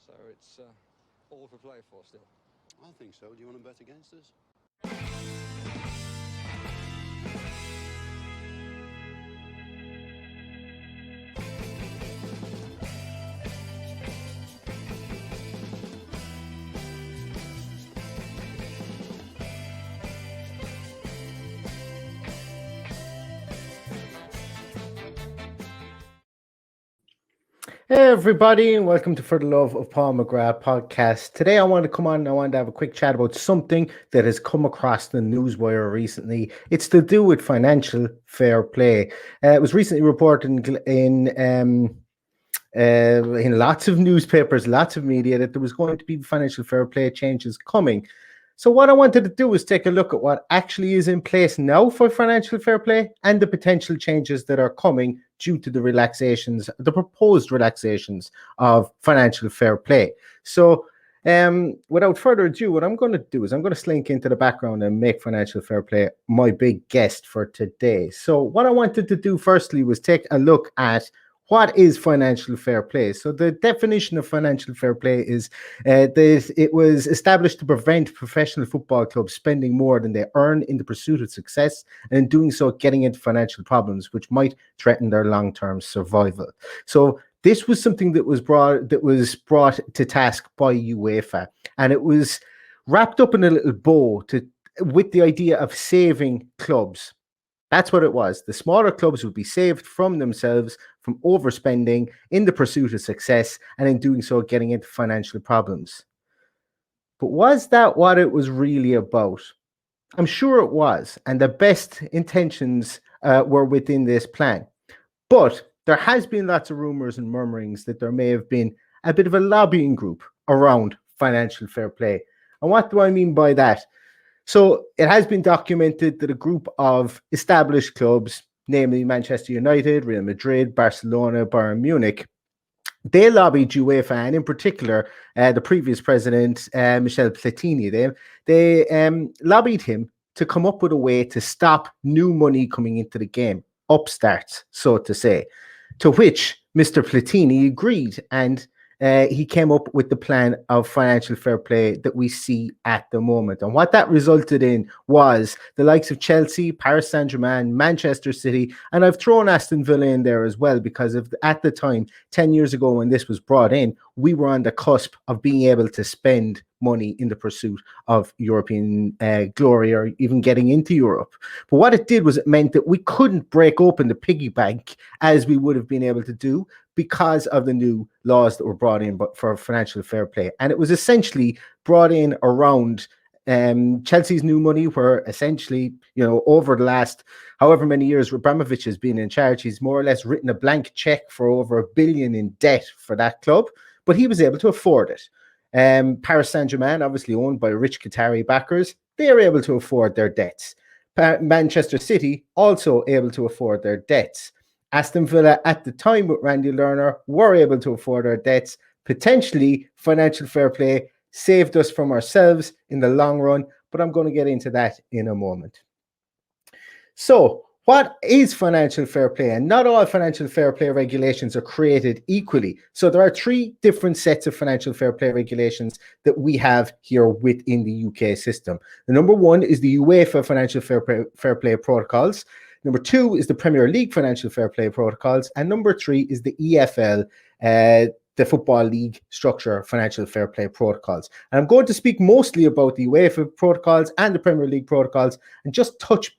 So it's all for play for still. I think so. Do you want to bet against us? Hey everybody, and welcome to For the Love of Paul McGrath podcast. Today I want to come on and I want to have a quick chat about something that has come across the newswire recently. It's to do with financial fair play. It was recently reported in lots of newspapers, lots of media, that there was going to be financial fair play changes coming. So what I wanted to do was take a look at what actually is in place now for financial fair play and the potential changes that are coming due to the proposed relaxations of financial fair play. So without further ado, what I'm going to do is I'm going to slink into the background and make financial fair play my big guest for today. So what I wanted to do firstly was take a look at what is financial fair play. So the definition of financial fair play is that it was established to prevent professional football clubs spending more than they earn in the pursuit of success, and in doing so getting into financial problems which might threaten their long-term survival. So this was something that was brought to task by UEFA, and it was wrapped up in a little bow with the idea of saving clubs. That's what it was. The smaller clubs would be saved from themselves, from overspending in the pursuit of success, and in doing so, getting into financial problems. But was that what it was really about? I'm sure it was, and the best intentions were within this plan. But there has been lots of rumors and murmurings that there may have been a bit of a lobbying group around financial fair play. And what do I mean by that? So it has been documented that a group of established clubs, namely Manchester United, Real Madrid, Barcelona, Bayern Munich, they lobbied UEFA, and in particular, the previous president, Michel Platini, they lobbied him to come up with a way to stop new money coming into the game, upstarts, so to say, to which Mr. Platini agreed, and he came up with the plan of financial fair play that we see at the moment. And what that resulted in was the likes of Chelsea, Paris Saint-Germain, Manchester City, and I've thrown Aston Villa in there as well, because at the time, 10 years ago when this was brought in, we were on the cusp of being able to spend money in the pursuit of European glory, or even getting into Europe. But what it did was it meant that we couldn't break open the piggy bank as we would have been able to do, because of the new laws that were brought in for financial fair play. And it was essentially brought in around Chelsea's new money, where essentially, over the last however many years Abramovich has been in charge, he's more or less written a blank check for over $1 billion in debt for that club, but he was able to afford it. Paris Saint-Germain, obviously owned by rich Qatari backers, they are able to afford their debts. Manchester City also able to afford their debts. Aston Villa at the time with Randy Lerner were able to afford our debts. Potentially, financial fair play saved us from ourselves in the long run, but I'm going to get into that in a moment. So, what is financial fair play? And not all financial fair play regulations are created equally. So there are 3 different sets of financial fair play regulations that we have here within the UK system. The number 1 is the UEFA Financial Fair Play Protocols. Number 2 is the Premier League Financial Fair Play Protocols. And number 3 is the EFL, the Football League Structure Financial Fair Play Protocols. And I'm going to speak mostly about the UEFA protocols and the Premier League protocols, and just touch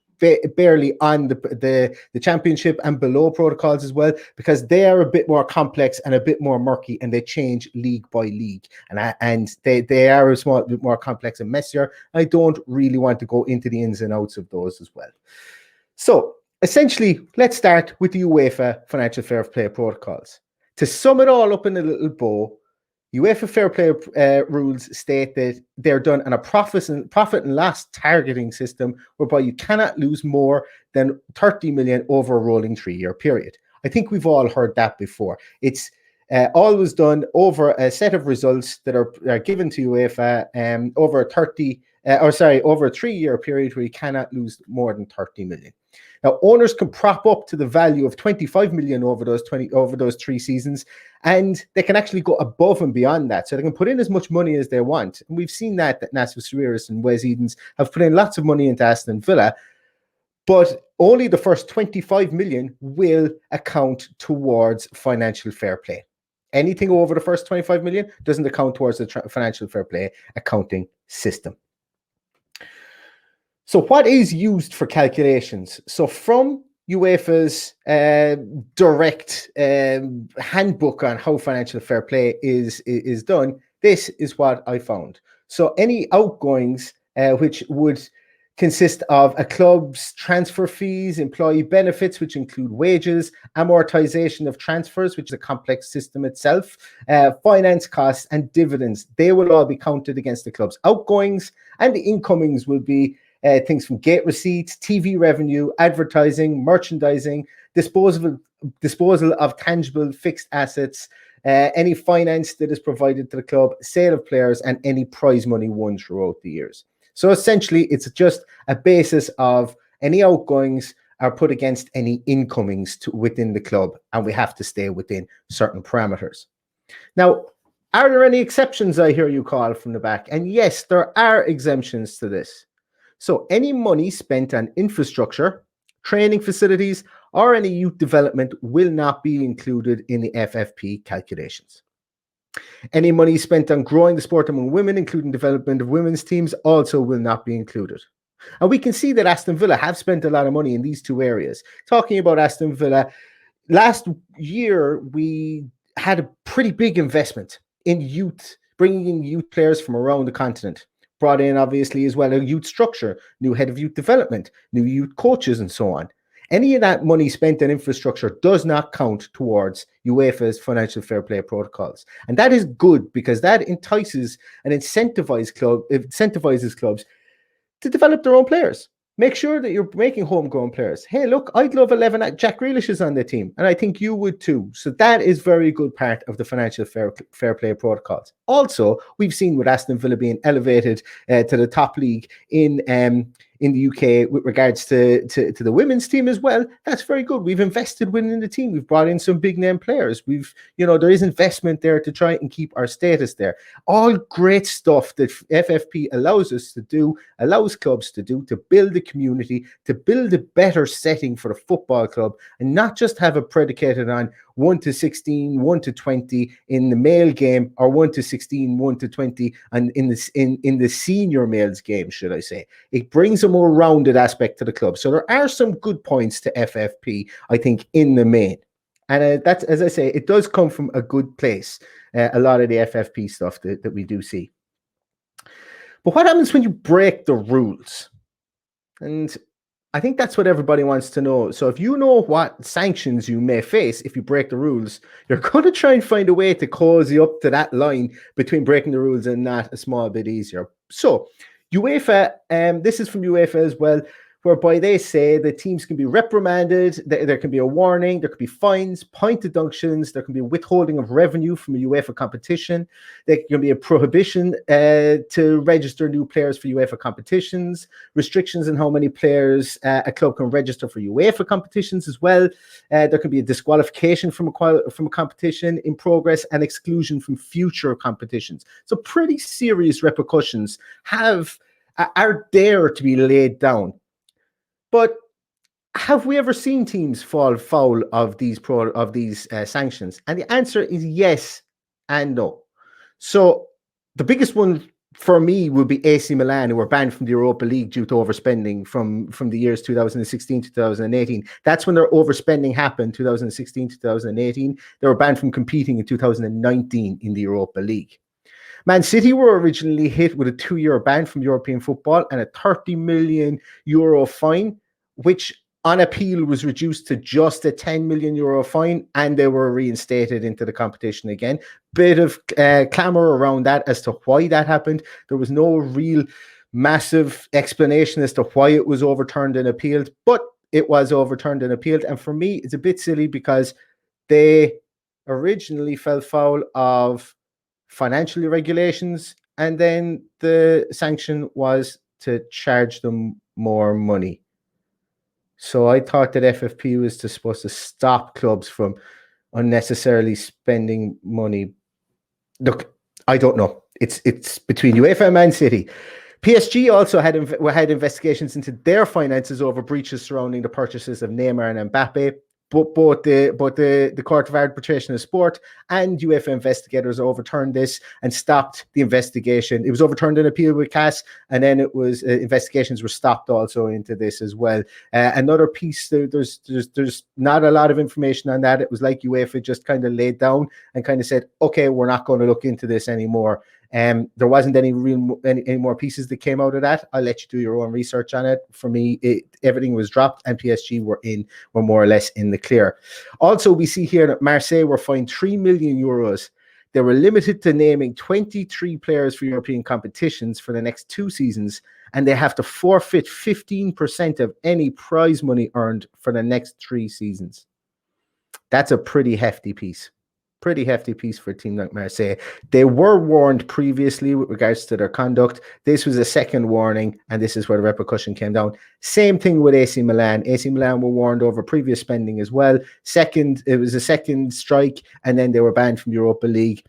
barely on the Championship and below protocols as well, because they are a bit more complex and a bit more murky, and they change league by league. And they are a small bit more complex and messier. I don't really want to go into the ins and outs of those as well. So essentially, let's start with the UEFA Financial Fair Play Protocols. To sum it all up in a little bow, UEFA Fair Play rules state that they're done on a profit and loss targeting system, whereby you cannot lose more than 30 million over a rolling 3-year period. I think we've all heard that before. It's always done over a set of results that are given to UEFA over a 3-year period, where you cannot lose more than 30 million. Now, owners can prop up to the value of 25 million over those 3 seasons, and they can actually go above and beyond that. So they can put in as much money as they want. And we've seen that Nassif Sawiris and Wes Edens have put in lots of money into Aston Villa, but only the first 25 million will account towards financial fair play. Anything over the first 25 million doesn't account towards the financial fair play accounting system. So what is used for calculations? So from UEFA's direct handbook on how financial fair play is done, this is what I found. So any outgoings which would consist of a club's transfer fees, employee benefits, which include wages, amortization of transfers, which is a complex system itself, finance costs, and dividends. They will all be counted against the club's outgoings, and the incomings will be things from gate receipts, TV revenue, advertising, merchandising, disposal of tangible fixed assets, any finance that is provided to the club, sale of players, and any prize money won throughout the years. So essentially, it's just a basis of any outgoings are put against any incomings within the club, and we have to stay within certain parameters. Now, are there any exceptions, I hear you call from the back? And yes, there are exemptions to this. So any money spent on infrastructure, training facilities, or any youth development will not be included in the FFP calculations. Any money spent on growing the sport among women, including development of women's teams, also will not be included. And we can see that Aston Villa have spent a lot of money in these two areas. Talking about Aston Villa, last year we had a pretty big investment in youth, bringing in youth players from around the continent. Brought in, obviously, as well, a youth structure, new head of youth development, new youth coaches, and so on. Any of that money spent on infrastructure does not count towards UEFA's financial fair play protocols. And that is good because that entices and incentivizes clubs to develop their own players. Make sure that you're making homegrown players. Hey, look, I'd love 11. Jack Grealish is on the team, and I think you would too. So that is very good part of the financial fair play protocols. Also, we've seen with Aston Villa being elevated to the top league in the UK with regards to the women's team as well. That's very good. We've invested within the team. We've brought in some big name players. There is investment there to try and keep our status there. All great stuff that FFP allows clubs to do to build a community, to build a better setting for the football club, and not just have it predicated on 1 to 16, 1 to 20 in the male game, or 1 to 16, 1 to 20 and in the senior males game, should I say. It brings a more rounded aspect to the club. So there are some good points to FFP, I think, in the main. And that's, as I say, it does come from a good place, a lot of the FFP stuff that we do see. But what happens when you break the rules? And I think that's what everybody wants to know. So if you know what sanctions you may face if you break the rules, you're going to try and find a way to cozy up to that line between breaking the rules and not a small bit easier. So UEFA, this is from UEFA as well, whereby they say that teams can be reprimanded, there can be a warning, there could be fines, point deductions, there can be withholding of revenue from a UEFA competition, there can be a prohibition to register new players for UEFA competitions, restrictions on how many players a club can register for UEFA competitions as well. There can be a disqualification from a competition in progress and exclusion from future competitions. So pretty serious repercussions are there to be laid down. But have we ever seen teams fall foul of these sanctions? And the answer is yes and no. So the biggest one for me would be AC Milan, who were banned from the Europa League due to overspending from the years 2016 to 2018. That's when their overspending happened, 2016 to 2018. They were banned from competing in 2019 in the Europa League. Man City were originally hit with a 2-year ban from European football and a 30 million euro fine, which on appeal was reduced to just a 10 million euro fine, and they were reinstated into the competition again. Bit of clamour around that as to why that happened. There was no real massive explanation as to why it was overturned and appealed, but it was overturned and appealed. And for me, it's a bit silly because they originally fell foul of financial regulations, and then the sanction was to charge them more money. So I thought that FFP was supposed to stop clubs from unnecessarily spending money. Look, I don't know. It's between UEFA and Man City. PSG also had investigations into their finances over breaches surrounding the purchases of Neymar and Mbappe. But both the Court of Arbitration of Sport and UEFA investigators overturned this and stopped the investigation. It was overturned in appeal with CAS, and then it was investigations were stopped also into this as well. Another piece, there's not a lot of information on that. It was like UEFA just kind of laid down and kind of said, okay, we're not going to look into this anymore. There wasn't any more pieces that came out of that. I'll let you do your own research on it. For me, everything was dropped, and PSG were more or less in the clear. Also, we see here that Marseille were fined €3 million. They were limited to naming 23 players for European competitions for the next 2 seasons, and they have to forfeit 15% of any prize money earned for the next 3 seasons. That's a pretty hefty piece. Pretty hefty piece for a team like Marseille. They were warned previously with regards to their conduct. This was a second warning, and this is where the repercussion came down. Same thing with AC Milan. AC Milan were warned over previous spending as well. It was a second strike, and then they were banned from Europa League.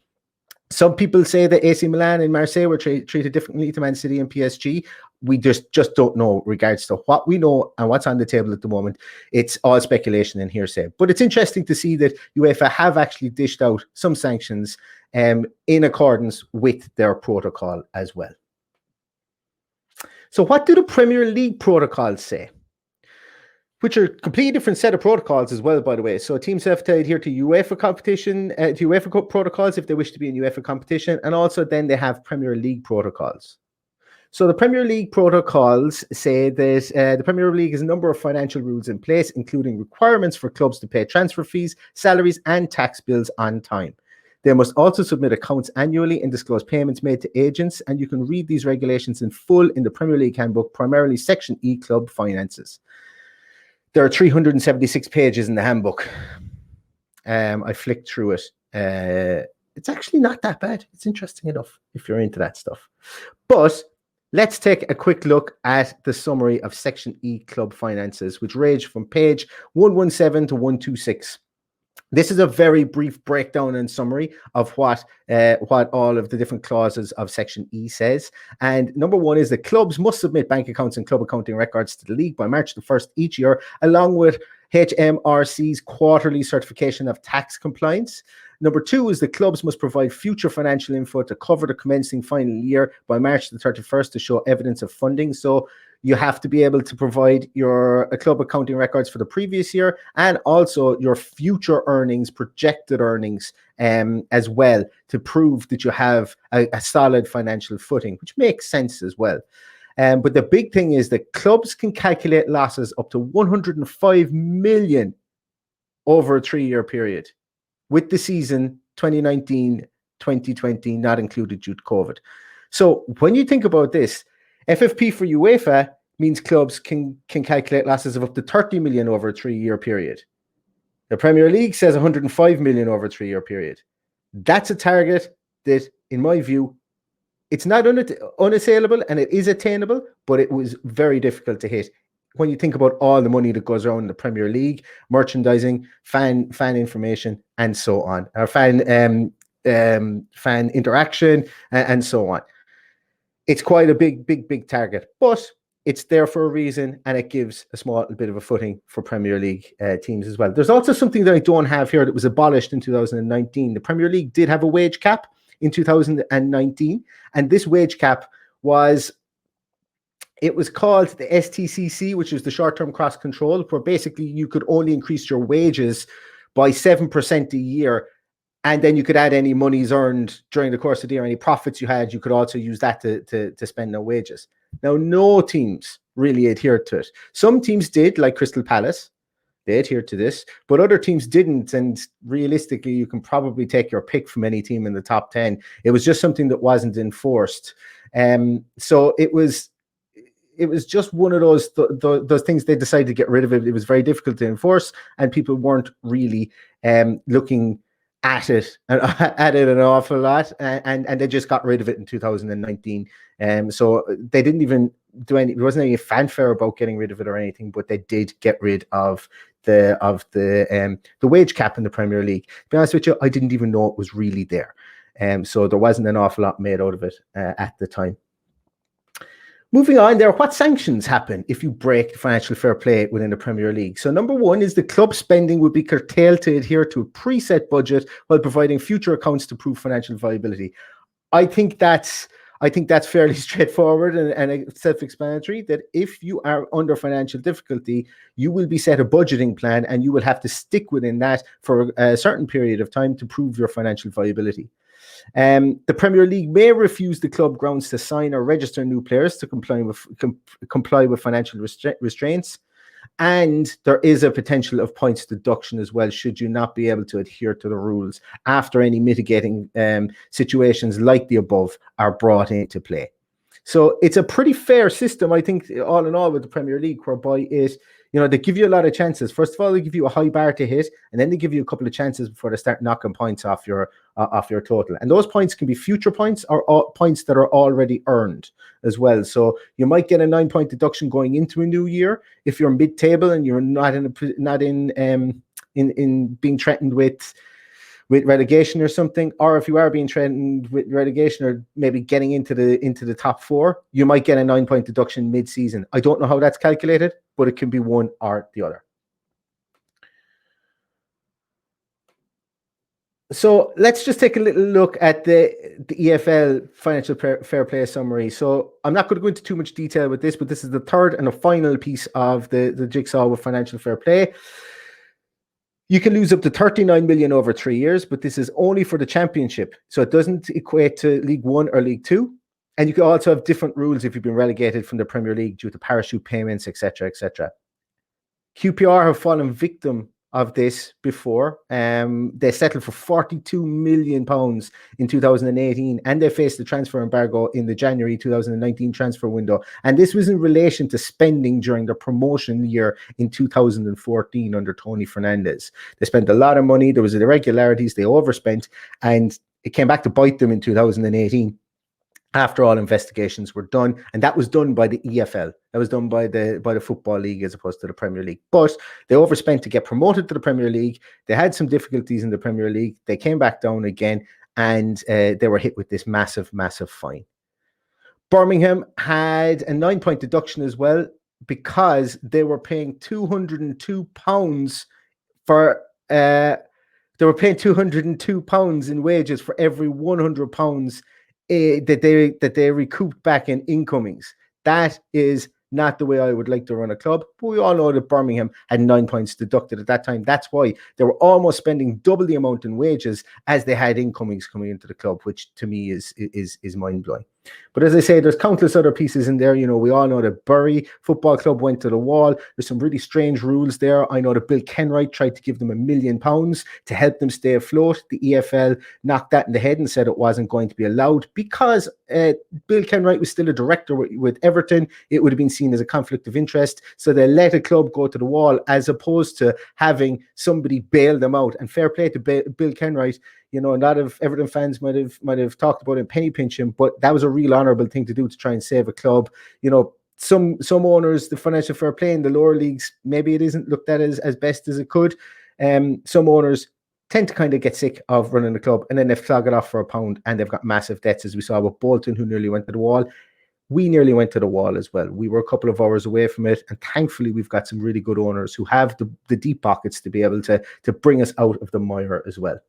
Some people say that AC Milan and Marseille were treated differently to Man City and PSG. We just don't know regards to what we know and what's on the table at the moment. It's all speculation and hearsay. But it's interesting to see that UEFA have actually dished out some sanctions in accordance with their protocol as well. So what do the Premier League protocols say? Which are a completely different set of protocols as well, by the way. So teams have to adhere to UEFA competition, to UEFA protocols if they wish to be in UEFA competition, and also then they have Premier League protocols. So the Premier League protocols say that the Premier League has a number of financial rules in place, including requirements for clubs to pay transfer fees, salaries, and tax bills on time. They must also submit accounts annually and disclose payments made to agents, and you can read these regulations in full in the Premier League handbook, primarily Section E, Club Finances. There are 376 pages in the handbook. I flicked through it. It's actually not that bad. It's interesting enough if you're into that stuff. But let's take a quick look at the summary of Section E Club Finances, which range from page 117 to 126. This is a very brief breakdown and summary of what all of the different clauses of Section E says. And number 1 is that clubs must submit bank accounts and club accounting records to the league by March the 1st each year, along with HMRC's quarterly certification of tax compliance. Number 2 is that clubs must provide future financial info to cover the commencing final year by March the 31st to show evidence of funding. So you have to be able to provide your club accounting records for the previous year and also your future earnings, projected earnings as well, to prove that you have a solid financial footing, which makes sense as well. But the big thing is that clubs can calculate losses up to 105 million over a 3-year period, with the season 2019-2020 not included due to COVID. So when you think about this, FFP for UEFA means clubs can calculate losses of up to 30 million over a 3-year period. The Premier League says 105 million over a 3-year period. That's a target that, in my view, it's not unassailable, and it is attainable, but it was very difficult to hit. When you think about all the money that goes around the Premier League, merchandising, fan information, and so on, or fan interaction, and so on. It's quite a big target, but it's there for a reason, and it gives a small bit of a footing for Premier League teams as well. There's also something that I don't have here that was abolished in 2019. The Premier League did have a wage cap in 2019, and this wage cap was called the STCC, which is the short-term cost control, where basically you could only increase your wages by 7% a year, and then you could add any monies earned during the course of the year, any profits you had, you could also use that to spend on wages. Now, no teams really adhered to it. Some teams did, like Crystal Palace. They adhered to this, but other teams didn't, and realistically, you can probably take your pick from any team in the top 10. It was just something that wasn't enforced. So it was just one of those things they decided to get rid of it. It was very difficult to enforce, and people weren't really looking at it and at it an awful lot, and they just got rid of it in 2019. So they didn't even do any. There wasn't any fanfare about getting rid of it or anything, but they did get rid of the wage cap in the Premier League. To be honest with you, I didn't even know it was really there. So there wasn't an awful lot made out of it at the time. Moving on there, what sanctions happen if you break financial fair play within the Premier League? So number one is the club spending would be curtailed to adhere to a preset budget while providing future accounts to prove financial viability. I think that's fairly straightforward and self-explanatory, that if you are under financial difficulty, you will be set a budgeting plan and you will have to stick within that for a certain period of time to prove your financial viability. The Premier League may refuse the club grounds to sign or register new players to comply with financial restraints, and there is a potential of points deduction as well should you not be able to adhere to the rules after any mitigating situations like the above are brought into play. So it's a pretty fair system, I think, all in all, with the Premier League, whereby they give you a lot of chances. First of all, they give you a high bar to hit, and then they give you a couple of chances before they start knocking points off your total. And those points can be future points or points that are already earned as well. So you might get a 9-point deduction going into a new year if you're mid-table and you're not in being threatened with relegation or something, or if you are being threatened with relegation or maybe getting into the top four, you might get a 9-point deduction mid-season. I don't know how that's calculated, but it can be one or the other. So let's just take a little look at the EFL financial fair play summary. So I'm not going to go into too much detail with this, but this is the third and the final piece of the jigsaw with financial fair play. You can lose up to 39 million over 3 years, but this is only for the championship. So it doesn't equate to League One or League Two. And you can also have different rules if you've been relegated from the Premier League due to parachute payments, etc., etc. QPR have fallen victim of this before. They settled for £42 million in 2018, and they faced the transfer embargo in the January 2019 transfer window. And this was in relation to spending during the promotion year in 2014 under Tony Fernandez. They spent a lot of money. There was irregularities. They overspent, and it came back to bite them in 2018. After all investigations were done, and that was done by the EFL. That was done by the Football League as opposed to the Premier League. But they overspent to get promoted to the Premier League. They had some difficulties in the Premier League. They came back down again, and they were hit with this massive, massive fine. Birmingham had a 9-point deduction as well because they were paying £202 for. They were paying £202 in wages for every £100 that they recouped back in incomings. That is not the way I would like to run a club. But we all know that Birmingham had 9 points deducted at that time. That's why they were almost spending double the amount in wages as they had incomings coming into the club, which to me is mind-blowing. But as I say, there's countless other pieces in there. We all know that Bury Football Club went to the wall. There's some really strange rules there. I know that Bill Kenwright tried to give them £1 million to help them stay afloat. The EFL knocked that in the head and said it wasn't going to be allowed because Bill Kenwright was still a director with Everton. It would have been seen as a conflict of interest. So they let a club go to the wall as opposed to having somebody bail them out. And fair play to Bill Kenwright. A lot of Everton fans might have talked about him penny pinching, but that was a real honourable thing to do to try and save a club. Some owners, the financial fair play in the lower leagues, maybe it isn't looked at as best as it could. Some owners tend to kind of get sick of running the club, and then they flog it off for £1, and they've got massive debts, as we saw with Bolton, who nearly went to the wall. We nearly went to the wall as well. We were a couple of hours away from it, and thankfully we've got some really good owners who have the deep pockets to be able to bring us out of the mire as well.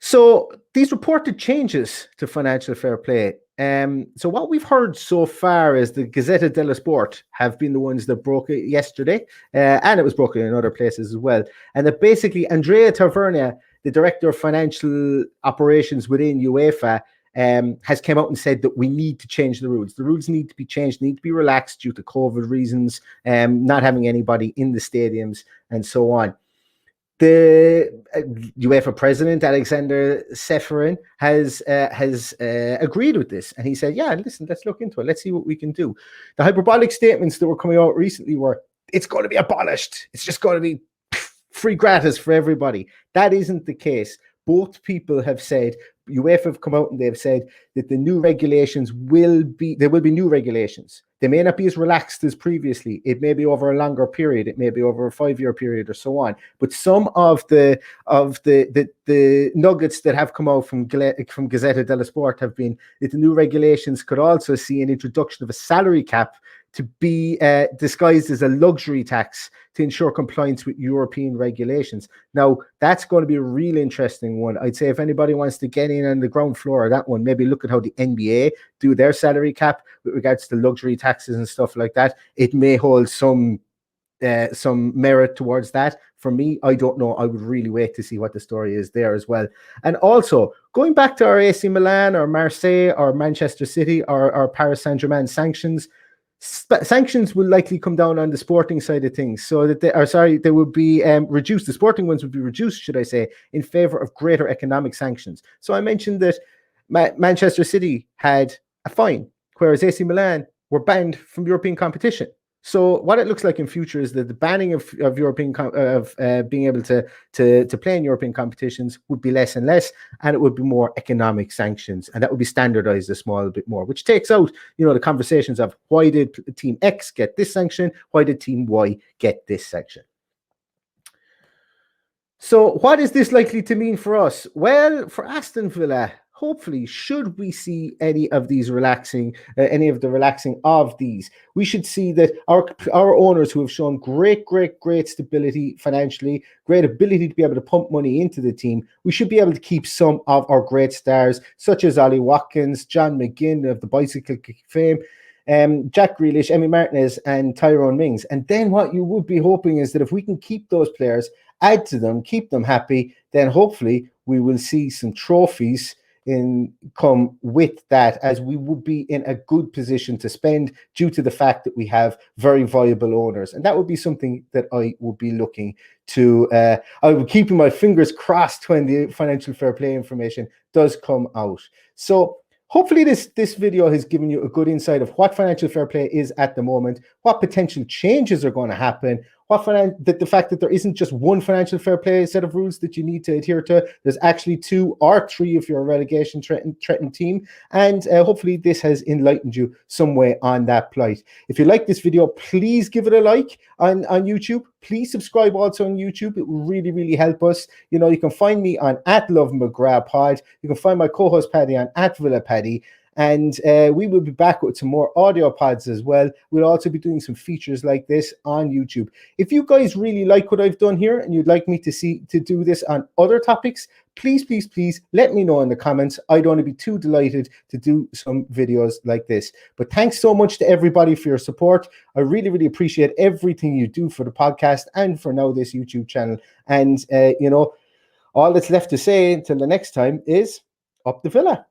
So these reported changes to financial fair play. So what we've heard so far is the Gazzetta dello Sport have been the ones that broke it yesterday, and it was broken in other places as well. And that basically Andrea Taverna, the director of financial operations within UEFA, has come out and said that we need to change the rules. The rules need to be changed, need to be relaxed due to COVID reasons, not having anybody in the stadiums and so on. The UEFA president, Alexander Seferin, has agreed with this. And he said, yeah, listen, let's look into it. Let's see what we can do. The hyperbolic statements that were coming out recently were, it's going to be abolished. It's just going to be free gratis for everybody. That isn't the case. Both people have said, UEFA have come out and they've said that the new regulations there will be new regulations. They may not be as relaxed as previously. It may be over a longer period. It may be over a 5-year period or so on. But some of the nuggets that have come out from Gazzetta dello Sport have been that the new regulations could also see an introduction of a salary cap to be disguised as a luxury tax to ensure compliance with European regulations. Now, that's going to be a really interesting one. I'd say if anybody wants to get in on the ground floor of that one, maybe look at how the NBA do their salary cap with regards to luxury taxes and stuff like that. It may hold some merit towards that. For me, I don't know. I would really wait to see what the story is there as well. And also, going back to our AC Milan or Marseille or Manchester City or Paris Saint-Germain sanctions will likely come down on the sporting side of things, so that they would be reduced. The sporting ones would be reduced, should I say, in favor of greater economic sanctions. So I mentioned that Manchester City had a fine, whereas AC Milan were banned from European competition. So what it looks like in future is that the banning of European being able to play in European competitions would be less and less, and it would be more economic sanctions, and that would be standardized a small bit more, which takes out the conversations of why did Team X get this sanction, why did Team Y get this sanction. So what is this likely to mean for us? Well, for Aston Villa, hopefully, should we see any of the relaxing of these, we should see that our owners who have shown great stability financially, great ability to be able to pump money into the team, we should be able to keep some of our great stars, such as Ollie Watkins, John McGinn of the bicycle kick fame, Jack Grealish, Emi Martinez, and Tyrone Mings. And then what you would be hoping is that if we can keep those players, add to them, keep them happy, then hopefully we will see some trophies come with that, as we would be in a good position to spend due to the fact that we have very viable owners. And that would be something that I would be looking to, I would be keeping my fingers crossed when the financial fair play information does come out. So hopefully this video has given you a good insight of what financial fair play is at the moment, what potential changes are going to happen, the fact that there isn't just one financial fair play set of rules that you need to adhere to. There's actually 2 or 3 if you're a relegation threatened team. And hopefully this has enlightened you some way on that plight. If you like this video, please give it a like on YouTube. Please subscribe also on YouTube. It will really help us. You can find me on @LoveMcGrathPod. You can find my co-host Paddy on @VillaPaddy. And we will be back with some more audio pods as well. We'll also be doing some features like this on YouTube. If you guys really like what I've done here and you'd like me to do this on other topics, please let me know in the comments. I'd only be too delighted to do some videos like this. But thanks so much to everybody for your support. I really appreciate everything you do for the podcast and for now this YouTube channel. And all that's left to say until the next time is up the Villa.